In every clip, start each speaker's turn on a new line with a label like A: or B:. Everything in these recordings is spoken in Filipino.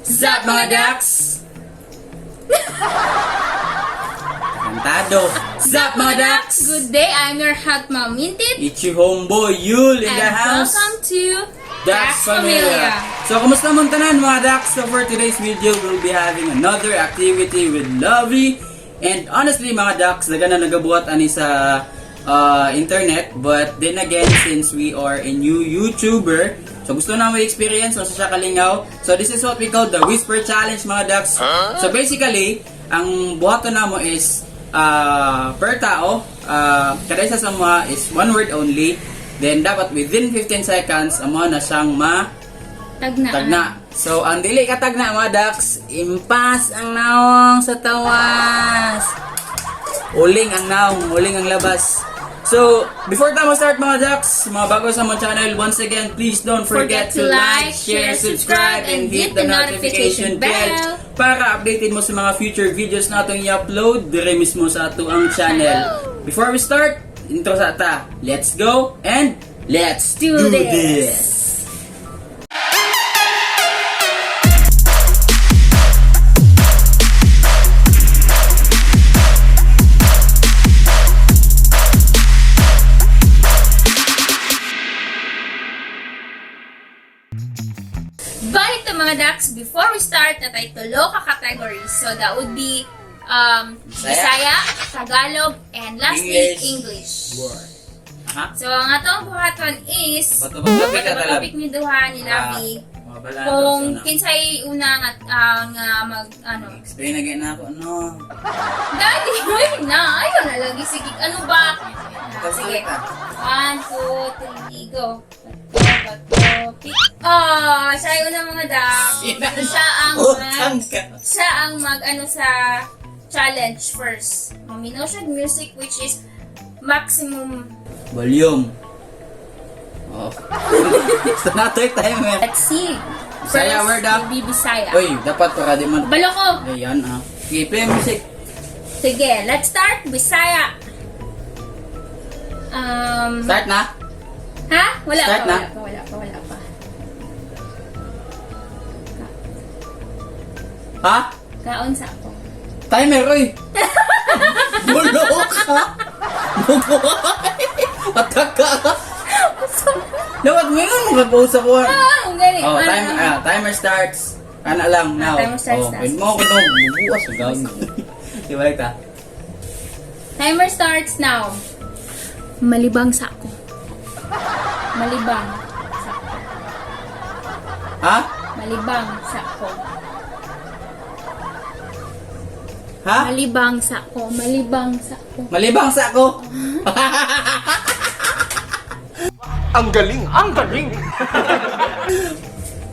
A: Sup mga ducks? Kantado. Sup mga ducks?
B: Good day, I'm your hot mom Mintit.
A: It's your homeboy Yul in the
B: And
A: house.
B: welcome to
A: Ducks Familia. So, kumusta mong tanan mga ducks? So, for today's video, we'll be having another activity with Lovey. And honestly mga ducks, daga na nagabuhat ani sa internet. But then again, since we are a new YouTuber, so gusto na may experience, so siya kalingaw. So this is what we call the Whisper Challenge mga ducks. So basically, ang buhaton na mo is per tao, kada isa sa mga is one word only. Then dapat within 15 seconds, amo na siyang tagna. So ang dili ka tagna mga ducks, impas ang naong sa tawas. Uling ang naong, uling ang labas. So, before tayo start mga ducks, mga bago sa mga channel, once again, please don't forget to like, share, subscribe, and hit the notification bell para updated mo sa mga future videos na itong i-upload dire mismo sa ato ang channel. Before we start, intro sa ata. Let's go and let's do this!
B: Balik to mga ducks, before we start, natay tulo ka categories. So that would be Bisaya, Tagalog, and lastly, English. So ang atong buhaton is topic ni duha ni Labi. Kung kinsay una nga mag
A: Explain again na ako, no?
B: Dati na, ayun na lagi, sige, ano ba? Sige, 1, 2, 3, go. Siya yung unang mga ducks. Siya ang mag sa challenge first. Minoshag music which is maximum
A: Volume. Oh. So natin tayo mo.
B: Let's see.
A: Bisaya word up.
B: Bisaya.
A: Uy, dapat para di man.
B: Balo ko.
A: Ayan Sige, play music.
B: Sige, let's start. Bisaya.
A: Start na?
B: Ha? Wala
A: Start na?
B: Wala pa.
A: Ha?
B: Kaon sa ako.
A: Timer, uy! Bulo ka! Atak ka! Dapat mo yun, mag-post ako.
B: Ang galing.
A: Timer starts. Ano lang, now.
B: Timer starts na.
A: Pwede mo ako ito, bubukas. Ibalik ka.
B: Timer starts now. Malibang sa ako. Malibang sa ako.
A: Ha?
B: Malibang sa ako.
A: Ha?
B: Malibang sa ako. Malibang sa ako.
A: Malibang sa ako.
C: Ang galing! Ang galing!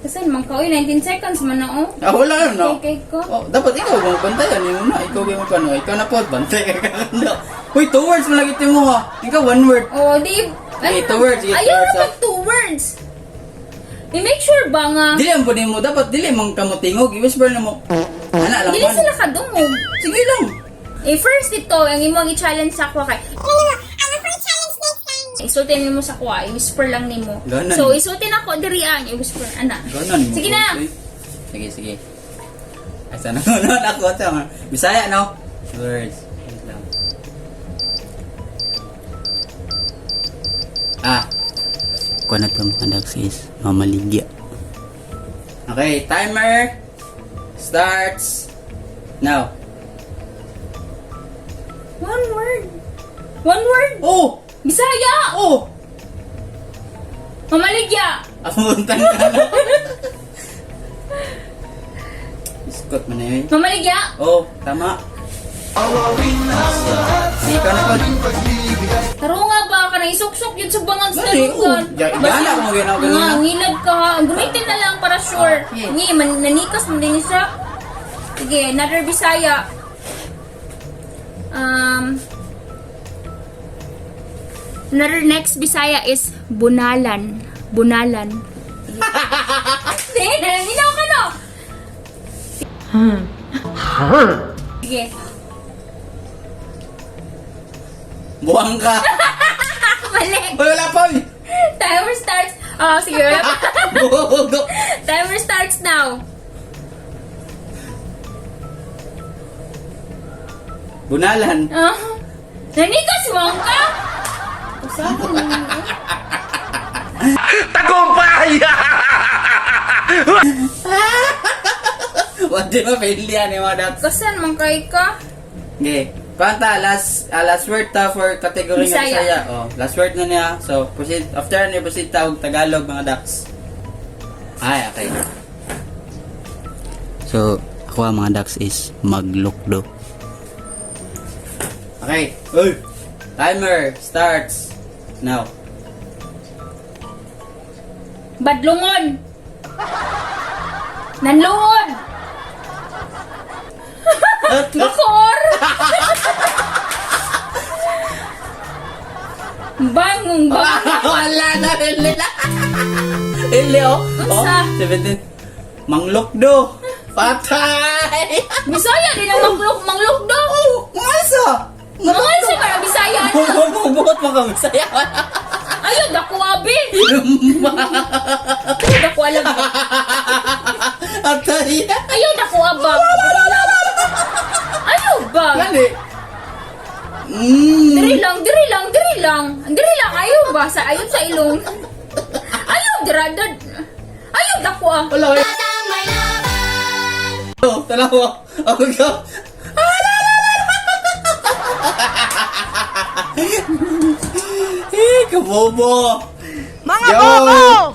B: Kasi man ka, 19 seconds man na, oh.
A: Wala yun, no?
B: Okay, ko.
A: Oh, dapat ikaw kung bantayan yun na. Ikaw yung ano, ikaw na po, bantay ka kaganda. Uy, 2 words mo lagi mo ha. Ikaw 1 word.
B: Oh, di...
A: Okay, 2 words.
B: Ayaw naman 2 words. I-make sure ba nga...
A: Dili ang punin mo, dapat dili mong kamutingog. I-whisper na mo. Ana lang
B: Dili
A: man.
B: sila kadungog.
A: Sige lang.
B: First ito, ang imong i-challenge sa kwa kay... Isultin mo sa kwa, i-whisper lang nimo.
A: Ganon.
B: So, isultin ako diri ang i-whisper, ana.
A: Ganon mo.
B: Sige na.
A: Sige. Ay, sana nanonood ako. Bisaya, no? Words. Wait lang. Kuha na ito mga daksis. Mamaligya. Okay, timer starts now.
B: 1 word. 1 word.
A: Oh!
B: Bisaya.
A: Oh!
B: Mamaligya.
A: Amuntan ka na. Iskot mo na yun.
B: Mamaligya.
A: Oh, tama. Ikaw na po.
B: Taro nga ba ka na isuksok yun sa bangang sa
A: Dali,
B: dalugan.
A: Gana kung ginawa ganun na.
B: Ngilad ka ha. Gamitin na lang para sure.
A: Okay.
B: Nanikas mo din siya. Sige, another Bisaya. Another next Bisaya is Bunalan. Bunalan. Sige, nalinaw ka no? Sige.
A: Buwang ka.
B: Mali.
A: Wala pa.
B: Timer starts. Oh, sige.
A: Bugo.
B: Timer starts now.
A: Bunalan.
B: Nanikas mo ka? Usahan mo.
C: Tagumpay!
A: Wadi mo fail yan mga dads.
B: Kasan man kay ka?
A: Okay. Kanta, last word ta for category nga
B: Bisaya.
A: Bisaya. Oh, last word na niya. So, proceed. After na proceed ta og Tagalog mga ducks. Ay, okay. So, ako ang mga ducks is maglukdo. Okay. Uy! Timer starts now.
B: Badlungon. Nanluod. Bakor. Bangong bang.
A: Wala na, Ili na. Ili, oh.
B: Unsa?
A: 17. Manglukdo. Patay!
B: Bisaya din ang manglukdo.
A: Mga isa!
B: Mga isa para Bisaya na.
A: Bukot mo kang saya.
B: Ayun, dako abi. Ayun, dako alam.
A: Atay!
B: Ayun, dako abang. Ayun ba?
A: Gani!
B: Diri lang, diri lang, diri lang. Diri lang, ayaw ba? Ayun sa ilong. Ayaw, diradad. Ayaw, dako ah.
A: Wala kayo. Oh, tanawa. Ako ka. Kabobo!
C: Mga bobo!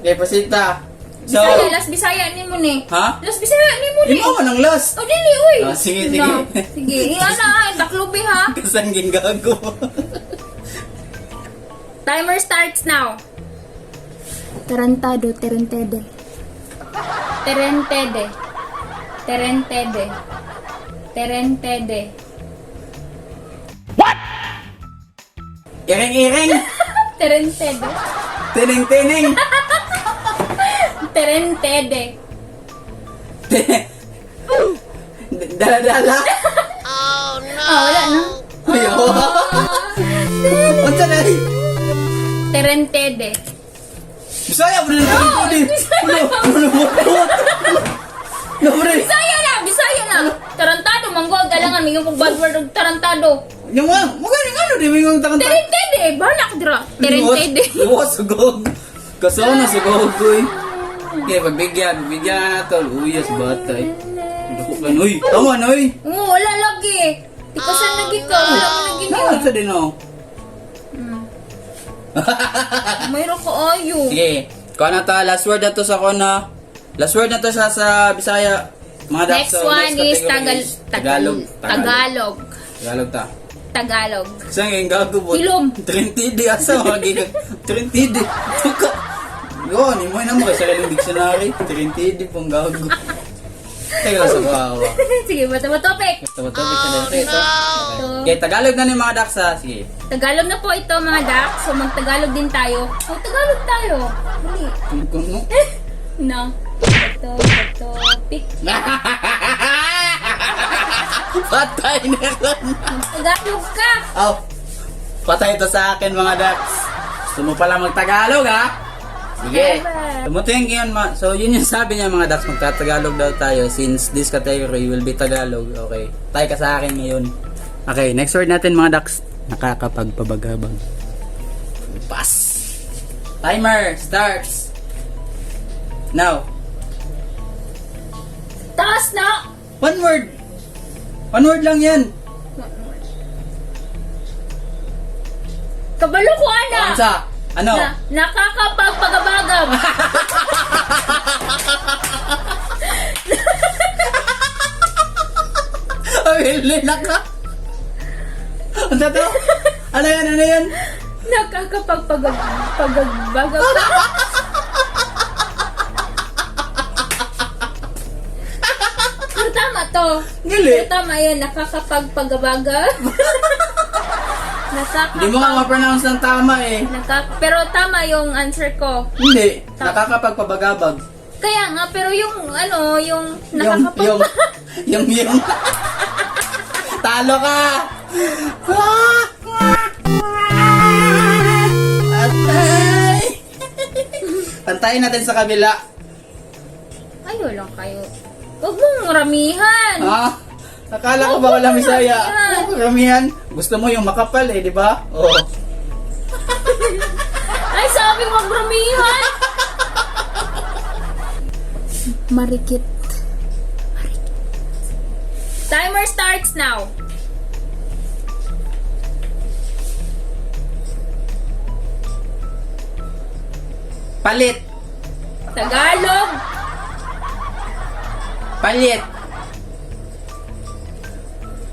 A: Okay, pasita. So,
B: Bisaya, las Bisaya ni mo ni.
A: Ha?
B: Las Bisaya ni mo ni.
A: imo man ang last.
B: O dili, uy.
A: Ah, sige, sige.
B: Na, sige, iyan na, taklubi ha.
A: Kasan gingago.
B: Timer starts now. Tarantado, terentede. Terentede. Terentede. Terentede.
A: Iring-iring.
B: Terentede.
A: Tining-tining.
B: Terentede.
A: Dala-dala.
B: Ah, wala na.
A: Ayo. Unsa na rin?
B: Terentede.
A: Bisaya mo rin.
B: Bisaya na, Bisaya na. Tarantado, manggol, galangan, mingon kong bad word og tarantado.
A: Yung mga, magaling ano, di mo yung takanta.
B: Terentede, banak dira. Terentede.
A: Iwas, sugog. Kasama na sugog, uy. Okay, pagbigyan na nato. Uy, yes, batay. Dako ka, uy. Tama na, uy.
B: Oo, wala lagi. Tikasan lagi ka, wala mo lagi niyo.
A: Ano sa din, oh?
B: Mayroon ko ayo.
A: Sige, kuha na ta. Last word na to sa kona. Last word na to sa Bisaya. Mga dax,
B: Next
A: so,
B: one is
A: category is Tagalog.
B: Tagalog.
A: Tagalog ta.
B: Tagalog.
A: Saan yung gago po?
B: Hilom.
A: Trintidi asa mga gigan. Trintidi. Tuka. Yun, imo na mo kasi lang dictionary. Trintidi pong gago. Teka lang sa bawa.
B: Sige, bato topic.
A: Ito na ito. Okay, Tagalog na ni mga dax ha. Sige.
B: Tagalog na po ito mga dak. So mag-Tagalog din tayo. Tagalog tayo. Dali.
A: Kuno.
B: No. Bato topic.
A: Patay na lang.
B: Tagalog ka.
A: Oh, patay ito sa akin mga dax. Gusto mo pala mag-Tagalog ha? Sige. Tumuting yun so yun yung sabi niya mga dax, magta-Tagalog daw tayo since this category will be Tagalog. Okay. Tay ka sa akin ngayon. Okay, next word natin mga dax. Nakakapagpabagabag. Pass. Timer starts. Now.
B: Taas na.
A: One word. One word lang yan.
B: Kabalo ko ana.
A: Ansa? Ano?
B: Nakakapagpagabagam.
A: Hindi na ka. Ano to? Ano yan? Ano yan?
B: Nakakapagpagabagam. Pero tama to.
A: Gali.
B: Pero tama yan. Nakakapagpagabagam.
A: Hindi mo nga ma-pronounce ng tama eh.
B: Pero tama yung answer ko.
A: Hindi. Nakakapagpabagabag.
B: Kaya nga, pero yung ano, yung nakakapag...
A: Yung. Talo ka! Atay! Antayin natin sa kabila.
B: Ay, walang kayo. Huwag mong ramihan.
A: Ha? Akala ko ba walang Bisaya? Karamihan. Gusto mo yung makapal eh, di ba? Oo.
B: Ay, sabi mo, bramihan! Marikit. Timer starts now.
A: Palit.
B: Tagalog.
A: Palit.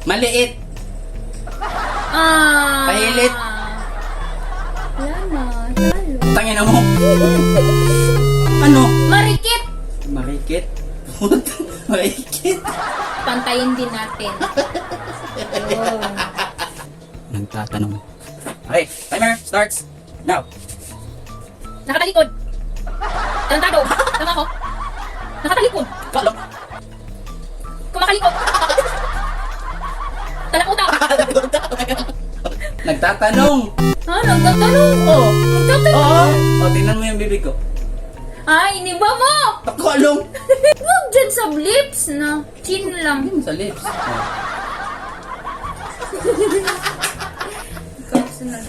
A: Maliit. Pahilit.
B: Wala na. Talo.
A: Tangina mo. Ano?
B: Marikit.
A: Marikit. Marikit.
B: Pantayin din natin. Oh.
A: Nagtatanong. Okay, timer starts now.
B: Nakatalikod. Tarantado. Tama ko. Nakatalikod.
A: Kalo.
B: Kumakalikod. Talakuta.
A: Nagtatanong.
B: Ha? Nagtatanong.
A: Oo.
B: Nagtatanong.
A: Oo. O, tingnan mo yung bibig ko.
B: Ay, iniba mo.
A: Takalong.
B: Huwag dyan sa lips na. Chin lang.
A: Sa lips.
B: Ikaw, sunod.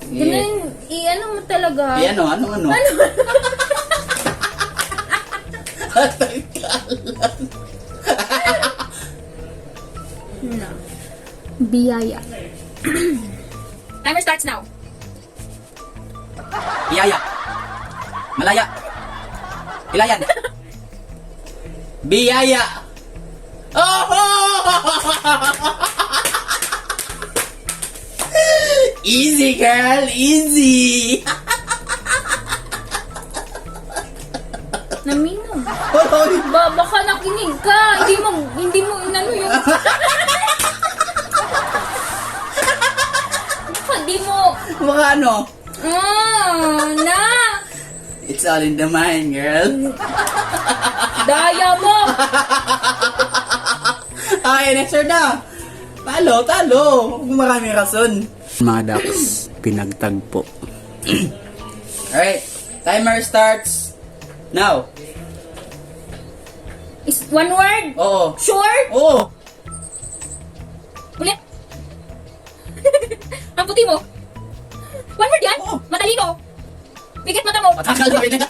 B: Ganun, i-ano mo talaga.
A: Ano? Ano?
B: Ano? No. Biyaya. Timer starts now.
A: Biyaya. Malaya. Ilayan. Biyaya. Oh! Easy, girl. Easy.
B: Naminong. Baka nakinig ka. Hindi mo inano yung... Baka di mo...
A: Mga ano?
B: Na!
A: It's all in the mind, girl.
B: Daya mo!
A: Okay, next turn na. Talo. Marami rason. Mga ducks, pinagtagpo. Alright, timer starts now.
B: Is one word?
A: Oo.
B: Sure?
A: Oo.
B: Ulit. Ang puti mo. One word yan?
A: Oo.
B: Matalino. Pikit mata mo.
A: Matagal na rin.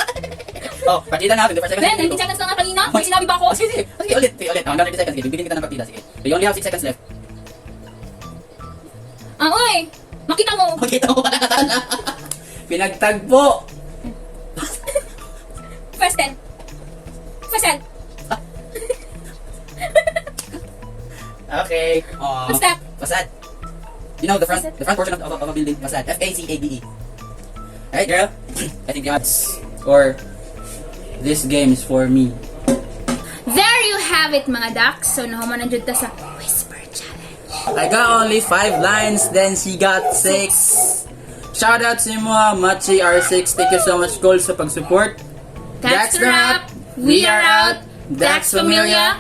A: Oh, partida na. 24 seconds.
B: Ben, 19 seconds lang nga kanina. May sinabi ba ako?
A: Oh, sige. Sige, ulit. Hanggang 30 seconds. Sige, bibigyan kita ng partida. Sige. So, you only have 6 seconds left.
B: Oy! Makita mo.
A: Makita mo pa nakatala. Pinagtagpo.
B: First 10. First 10.
A: Okay.
B: What's that?
A: Facade. You know the front portion of a building. Facade. F-A-C-A-D-E. Alright, girl. I think you have score. This game is for me.
B: There you have it, mga ducks. So, nahuman na dyan ta sa Whisper Challenge.
A: I got only 5 lines, then she got 6. Shout out to mga Machi R6. Thank you so much, Cole, sa pag-support.
B: That's the wrap. We are out. Dax Familia.